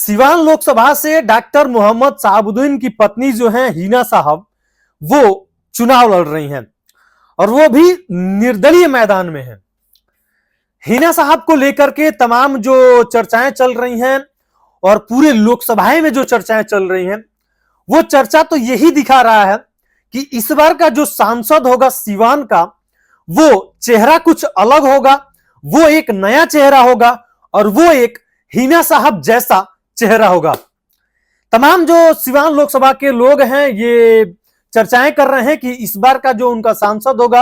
सिवान लोकसभा से डॉक्टर मोहम्मद शहाबुद्दीन की पत्नी जो है हिना साहब, वो चुनाव लड़ रही हैं और वो भी निर्दलीय मैदान में है। हिना साहब को लेकर के तमाम जो चर्चाएं चल रही हैं और पूरे लोकसभाएं में जो चर्चाएं चल रही हैं, वो चर्चा तो यही दिखा रहा है कि इस बार का जो सांसद होगा सिवान का, वो चेहरा कुछ अलग होगा, वो एक नया चेहरा होगा और वो एक हिना साहब जैसा चेहरा होगा। तमाम जो सिवान लोकसभा के लोग हैं ये चर्चाएं कर रहे हैं कि इस बार का जो उनका सांसद होगा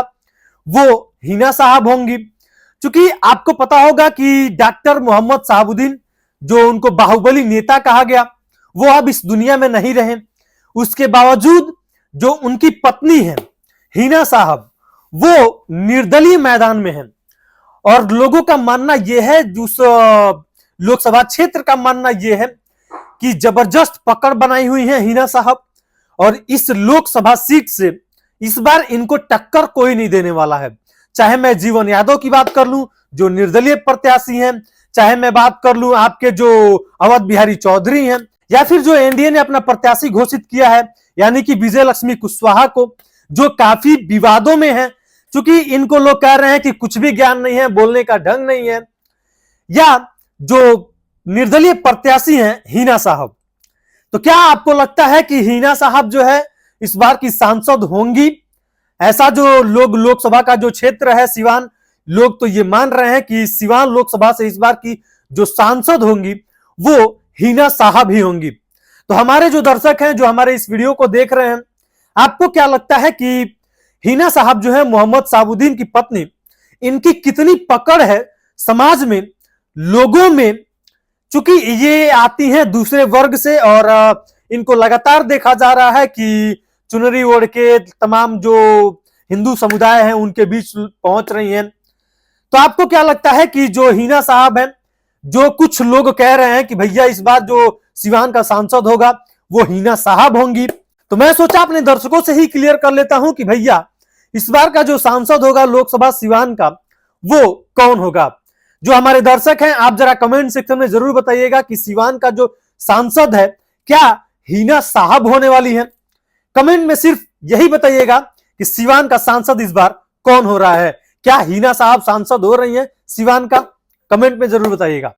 वो हिना साहब होंगी। क्योंकि आपको पता होगा कि डॉक्टर मोहम्मद शहाबुद्दीन, जो उनको बाहुबली नेता कहा गया, वो अब इस दुनिया में नहीं रहे। उसके बावजूद जो उनकी पत्नी है हिना साहब, वो निर्दलीय मैदान में है और लोगों का मानना यह है, उस लोकसभा क्षेत्र का मानना यह है कि जबरदस्त पकड़ बनाई हुई है हिना साहब और इस लोकसभा सीट से इस बार इनको टक्कर कोई नहीं देने वाला है। चाहे मैं जीवन यादव की बात कर लूं जो निर्दलीय प्रत्याशी हैं, चाहे मैं बात कर लूं आपके जो अवध बिहारी चौधरी हैं, या फिर जो एनडीए ने अपना प्रत्याशी घोषित किया है यानी कि विजय लक्ष्मी कुशवाहा को, जो काफी विवादों में है क्योंकि इनको लोग कह रहे हैं कि कुछ भी ज्ञान नहीं है, बोलने का ढंग नहीं है, या जो निर्दलीय प्रत्याशी हैं हिना साहब। तो क्या आपको लगता है कि हिना साहब जो है इस बार की सांसद होंगी? ऐसा जो लोग लोकसभा का जो क्षेत्र है सिवान, लोग तो ये मान रहे हैं कि सिवान लोकसभा से इस बार की जो सांसद होंगी वो हिना साहब ही होंगी। तो हमारे जो दर्शक हैं जो हमारे इस वीडियो को देख रहे हैं, आपको क्या लगता है कि हिना साहब जो है मोहम्मद शहाबुद्दीन की पत्नी, इनकी कितनी पकड़ है समाज में, लोगों में? चूंकि ये आती हैं दूसरे वर्ग से और इनको लगातार देखा जा रहा है कि चुनरी ओढ़ के तमाम जो हिंदू समुदाय हैं उनके बीच पहुंच रही हैं। तो आपको क्या लगता है कि जो हिना साहब हैं, जो कुछ लोग कह रहे हैं कि भैया इस बार जो सिवान का सांसद होगा वो हिना साहब होंगी, तो मैं सोचा अपने दर्शकों से ही क्लियर कर लेता हूं कि भैया इस बार का जो सांसद होगा लोकसभा सिवान का वो कौन होगा। जो हमारे दर्शक हैं आप जरा कमेंट सेक्शन में जरूर बताइएगा कि सिवान का जो सांसद है क्या हिना साहब होने वाली है। कमेंट में सिर्फ यही बताइएगा कि सिवान का सांसद इस बार कौन हो रहा है, क्या हिना साहब सांसद हो रही हैं सिवान का? कमेंट में जरूर बताइएगा।